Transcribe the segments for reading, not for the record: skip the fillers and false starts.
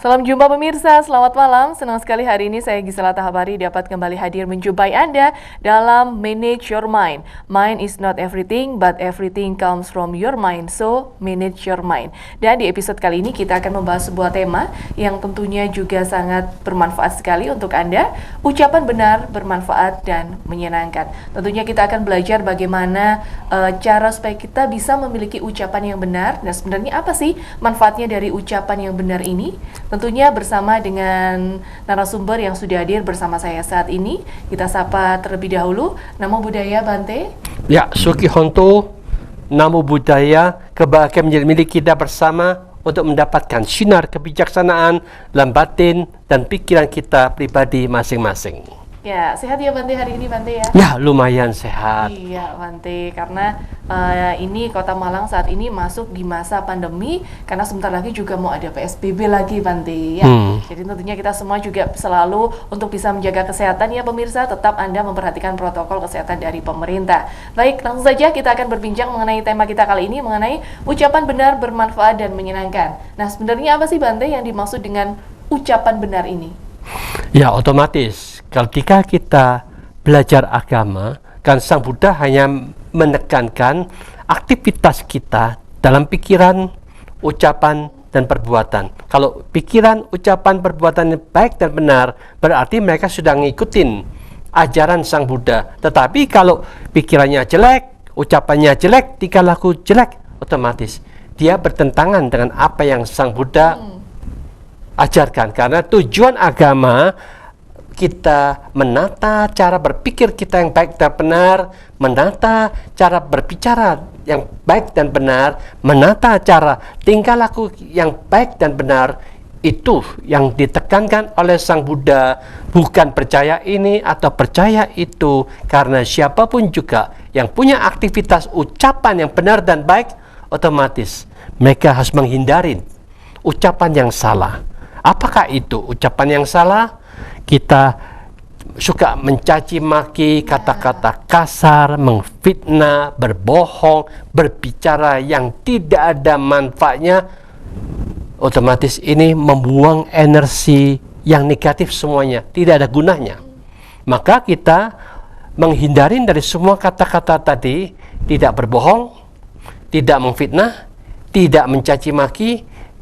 Salam jumpa pemirsa, selamat malam. Senang sekali hari ini saya Gisela Tahabari dapat kembali hadir menjumpai Anda dalam Manage Your Mind. Mind is not everything, but everything comes from your mind, so manage your mind. Dan di episode kali ini kita akan membahas sebuah tema yang tentunya juga sangat bermanfaat sekali untuk Anda. Ucapan benar, bermanfaat, dan menyenangkan. Tentunya kita akan belajar bagaimana cara supaya kita bisa memiliki ucapan yang benar. Dan sebenarnya apa sih manfaatnya dari ucapan yang benar ini? Tentunya bersama dengan narasumber yang sudah hadir bersama saya saat ini. Kita sapa terlebih dahulu. Namo Buddhaya, Bante. Ya, Suki Honto, Namo Buddhaya, kebahagiaan menjadi milik kita bersama untuk mendapatkan sinar kebijaksanaan dalam batin dan pikiran kita pribadi masing-masing. Ya, sehat ya Bante hari ini Bante ya? Ya, lumayan sehat. Iya Bante, karena ini Kota Malang saat ini masuk di masa pandemi, karena sebentar lagi juga mau ada PSBB lagi Bante ya. Jadi tentunya kita semua juga selalu untuk bisa menjaga kesehatan ya pemirsa, tetap Anda memperhatikan protokol kesehatan dari pemerintah. Baik, langsung saja kita akan berbincang mengenai tema kita kali ini, mengenai ucapan benar, bermanfaat, dan menyenangkan. Nah, sebenarnya apa sih Bante yang dimaksud dengan ucapan benar ini? Ya, otomatis ketika kita belajar agama, kan Sang Buddha hanya menekankan aktivitas kita dalam pikiran, ucapan, dan perbuatan. Kalau pikiran, ucapan, perbuatan yang baik dan benar, berarti mereka sudah ngikutin ajaran Sang Buddha. Tetapi kalau pikirannya jelek, ucapannya jelek, tingkah laku jelek, otomatis dia bertentangan dengan apa yang Sang Buddha ajarkan. Karena tujuan agama kita menata cara berpikir kita yang baik dan benar, menata cara berbicara yang baik dan benar, menata cara tingkah laku yang baik dan benar. Itu yang ditekankan oleh Sang Buddha, bukan percaya ini atau percaya itu. Karena siapapun juga yang punya aktivitas ucapan yang benar dan baik, otomatis mereka harus menghindari ucapan yang salah. Apakah itu ucapan yang salah? Kita suka mencaci maki, kata-kata kasar, menfitnah, berbohong, berbicara yang tidak ada manfaatnya. Otomatis ini membuang energi yang negatif semuanya, tidak ada gunanya. Maka kita menghindari dari semua kata-kata tadi, tidak berbohong, tidak memfitnah, tidak mencaci maki,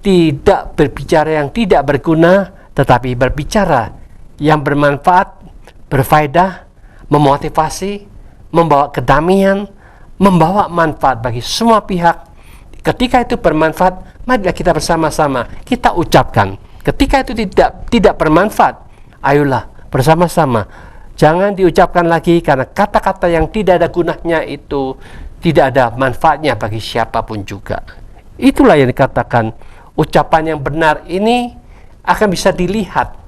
tidak berbicara yang tidak berguna, tetapi berbicara yang bermanfaat, berfaedah, memotivasi, membawa kedamaian, membawa manfaat bagi semua pihak. Ketika itu bermanfaat, marilah kita bersama-sama kita ucapkan. Ketika itu tidak bermanfaat, ayolah bersama-sama jangan diucapkan lagi, karena kata-kata yang tidak ada gunanya itu tidak ada manfaatnya bagi siapapun juga. Itulah yang dikatakan ucapan yang benar ini akan bisa dilihat.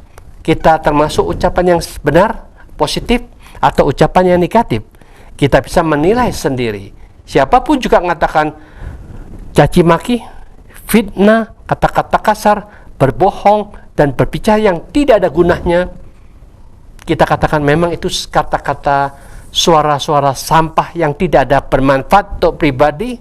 Kita termasuk ucapan yang benar, positif, atau ucapan yang negatif. Kita bisa menilai sendiri. Siapapun juga mengatakan caci maki, fitnah, kata-kata kasar, berbohong, dan berbicara yang tidak ada gunanya, kita katakan memang itu kata-kata suara-suara sampah yang tidak ada bermanfaat untuk pribadi,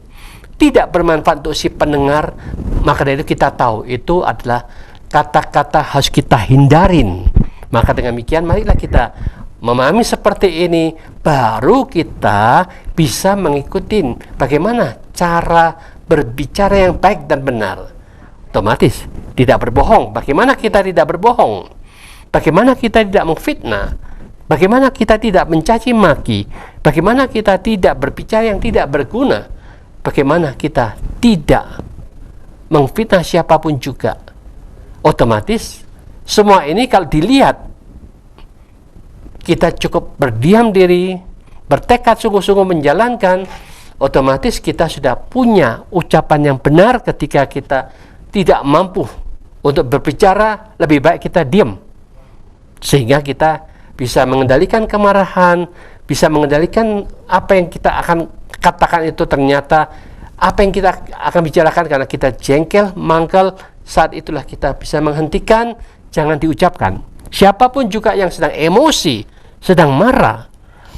tidak bermanfaat untuk si pendengar. Maka dari itu kita tahu itu adalah kata-kata harus kita hindarin. Maka dengan demikian marilah kita memahami seperti ini, baru kita bisa mengikuti bagaimana cara berbicara yang baik dan benar. Otomatis tidak berbohong. Bagaimana kita tidak berbohong? Bagaimana kita tidak memfitnah? Bagaimana kita tidak mencaci maki? Bagaimana kita tidak berbicara yang tidak berguna? Bagaimana kita tidak memfitnah siapapun juga? Otomatis semua ini kalau dilihat, kita cukup berdiam diri, bertekad sungguh-sungguh menjalankan, otomatis kita sudah punya ucapan yang benar. Ketika kita tidak mampu untuk berbicara, lebih baik kita diam, sehingga kita bisa mengendalikan kemarahan, bisa mengendalikan apa yang kita akan katakan itu ternyata apa yang kita akan bicarakan. Karena kita jengkel, mangkel, saat itulah kita bisa menghentikan, jangan diucapkan. Siapapun juga yang sedang emosi, sedang marah,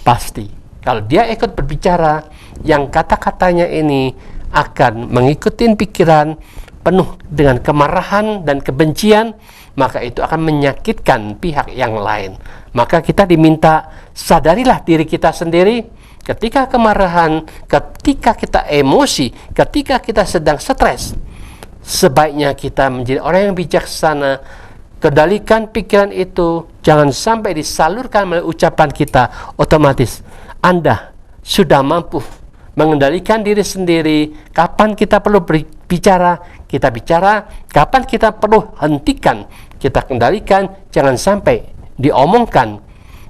pasti kalau dia ikut berbicara, yang kata-katanya ini akan mengikuti pikiran, penuh dengan kemarahan dan kebencian, maka itu akan menyakitkan pihak yang lain. Maka kita diminta sadarilah diri kita sendiri. Ketika kemarahan, ketika kita emosi, ketika kita sedang stres, sebaiknya kita menjadi orang yang bijaksana. Kendalikan pikiran itu, jangan sampai disalurkan melalui ucapan kita. Otomatis Anda sudah mampu mengendalikan diri sendiri. Kapan kita perlu berbicara, kita bicara. Kapan kita perlu hentikan, kita kendalikan. Jangan sampai diomongkan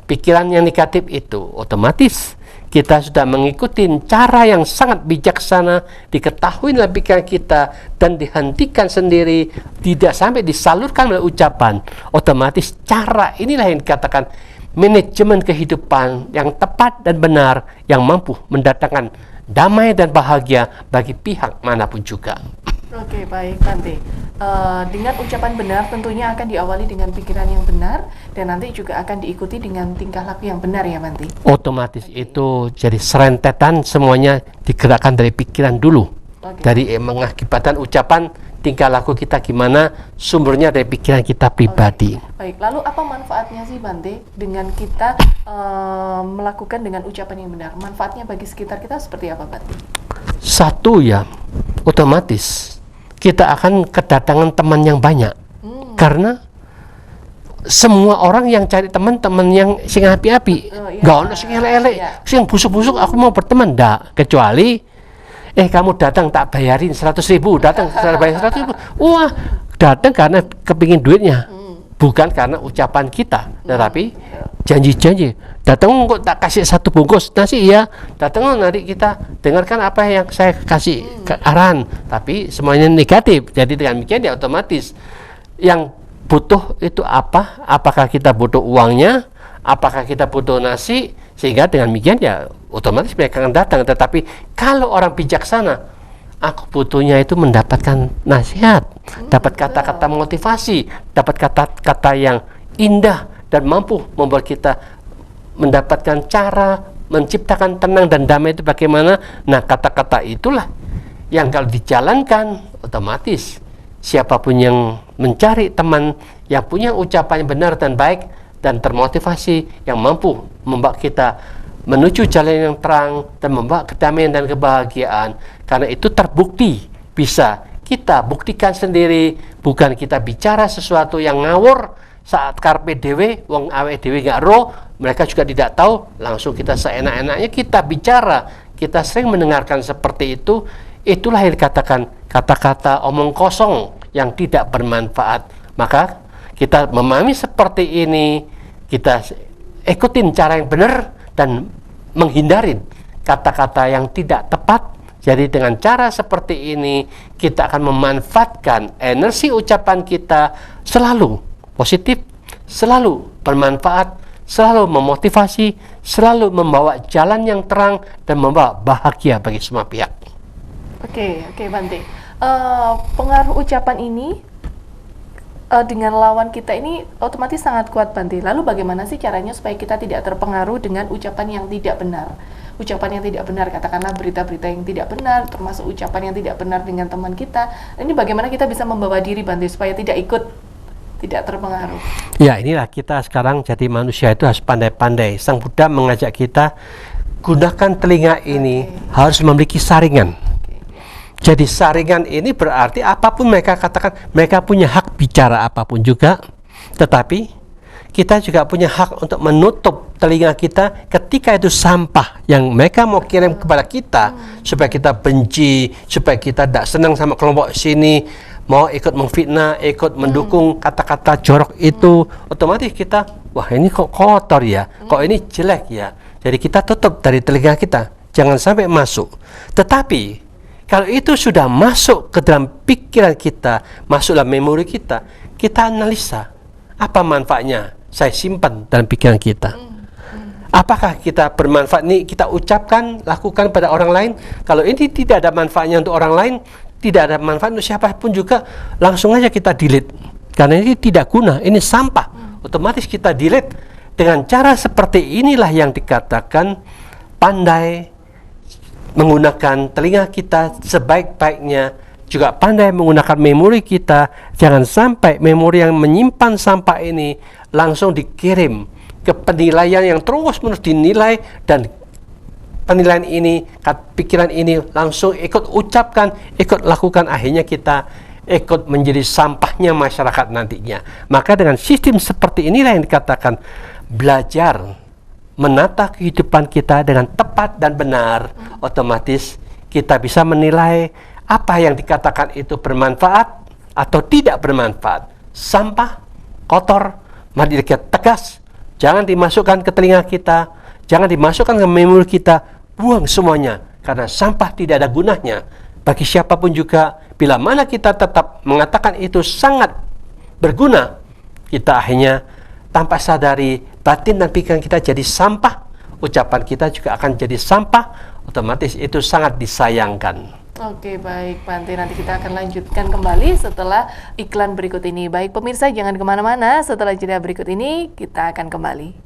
pikiran yang negatif itu. Otomatis kita sudah mengikuti cara yang sangat bijaksana, diketahui dalam pikiran kita dan dihentikan sendiri, tidak sampai disalurkan melalui ucapan. Otomatis cara inilah yang dikatakan manajemen kehidupan yang tepat dan benar, yang mampu mendatangkan damai dan bahagia bagi pihak manapun juga. Oke, baik Bante. Dengan ucapan benar tentunya akan diawali dengan pikiran yang benar dan nanti juga akan diikuti dengan tingkah laku yang benar ya Bante. Otomatis itu jadi serentetan, semuanya digerakkan dari pikiran dulu. Dari mengakibatkan ucapan, tingkah laku kita gimana, sumbernya dari pikiran kita pribadi. Baik, lalu apa manfaatnya sih Bante dengan kita melakukan dengan ucapan yang benar? Manfaatnya bagi sekitar kita seperti apa Bante? Satu ya, otomatis kita akan kedatangan teman yang banyak. Karena semua orang yang cari teman-teman yang sing api-api, nggak ono sing elek-elek, sing busuk-busuk aku mau berteman, ndak. Kecuali kamu datang tak bayarin 100.000, datang bayar 100.000, wah datang karena kepingin duitnya, bukan karena ucapan kita, tetapi janji-janji. Datang kok tak kasih 1 bungkus nasi, ya datang nanti kita dengarkan apa yang saya kasih arahan, tapi semuanya negatif. Jadi dengan demikian ya otomatis yang butuh itu apa? Apakah kita butuh uangnya? Apakah kita butuh nasi? Sehingga dengan demikian ya otomatis mereka akan datang. Tetapi kalau orang bijaksana, aku butuhnya itu mendapatkan nasihat, dapat kata-kata motivasi, dapat kata-kata yang indah dan mampu membuat kita mendapatkan cara menciptakan tenang dan damai itu bagaimana. Nah, kata-kata itulah yang kalau dijalankan otomatis siapapun yang mencari teman yang punya ucapan yang benar dan baik dan termotivasi, yang mampu membawa kita menuju jalan yang terang dan membawa kedamaian dan kebahagiaan, karena itu terbukti bisa kita buktikan sendiri, bukan kita bicara sesuatu yang ngawur saat karpe dewe, wong awe dewe gak roh, mereka juga tidak tahu, langsung kita seenak-enaknya kita bicara. Kita sering mendengarkan seperti itu. Itulah yang dikatakan kata-kata omong kosong yang tidak bermanfaat. Maka kita memahami seperti ini, kita ikutin cara yang benar dan menghindarin kata-kata yang tidak tepat. Jadi dengan cara seperti ini kita akan memanfaatkan energi ucapan kita selalu positif, selalu bermanfaat, selalu memotivasi, selalu membawa jalan yang terang dan membawa bahagia bagi semua pihak. Oke Bante. Pengaruh ucapan ini dengan lawan kita ini otomatis sangat kuat Bante. Lalu bagaimana sih caranya supaya kita tidak terpengaruh dengan ucapan yang tidak benar? Ucapan yang tidak benar, katakanlah berita-berita yang tidak benar, termasuk ucapan yang tidak benar dengan teman kita. Ini bagaimana kita bisa membawa diri Bante supaya tidak terpengaruh? Ya, inilah kita sekarang jadi manusia itu harus pandai-pandai. Sang Buddha mengajak kita gunakan telinga ini harus memiliki saringan. Jadi saringan ini berarti apapun mereka katakan, mereka punya hak bicara apapun juga, tetapi kita juga punya hak untuk menutup telinga kita ketika itu sampah yang mereka mau kirim kepada kita, supaya kita benci, supaya kita tidak senang sama kelompok sini, mau ikut memfitnah, ikut mendukung kata-kata jorok itu. Otomatis kita, wah ini kok kotor ya, kok ini jelek ya. Jadi kita tutup dari telinga kita, jangan sampai masuk. Tetapi kalau itu sudah masuk ke dalam pikiran kita, masuk dalam memori kita, kita analisa apa manfaatnya. Saya simpan dalam pikiran kita. Apakah kita bermanfaat, ini kita ucapkan, lakukan pada orang lain? Kalau ini tidak ada manfaatnya untuk orang lain, tidak ada manfaat untuk siapapun juga, langsung aja kita delete. Karena ini tidak guna, ini sampah. Otomatis kita delete. Dengan cara seperti inilah yang dikatakan pandai menggunakan telinga kita sebaik-baiknya juga pandai menggunakan memori kita. Jangan sampai memori yang menyimpan sampah ini langsung dikirim ke penilaian yang terus-menerus dinilai, dan penilaian ini, pikiran ini langsung ikut ucapkan, ikut lakukan, akhirnya kita ikut menjadi sampahnya masyarakat nantinya. Maka dengan sistem seperti inilah yang dikatakan belajar menata kehidupan kita dengan tepat dan benar, otomatis kita bisa menilai apa yang dikatakan itu bermanfaat atau tidak bermanfaat. Sampah, kotor, mari kita tegas, jangan dimasukkan ke telinga kita, jangan dimasukkan ke memori kita, buang semuanya, karena sampah tidak ada gunanya bagi siapapun juga. Bila mana kita tetap mengatakan itu sangat berguna, kita akhirnya tanpa sadari batin dan pikiran kita jadi sampah, ucapan kita juga akan jadi sampah, otomatis itu sangat disayangkan. Oke, baik Pak Ante, nanti kita akan lanjutkan kembali setelah iklan berikut ini. Baik pemirsa, jangan kemana-mana, setelah jeda berikut ini kita akan kembali.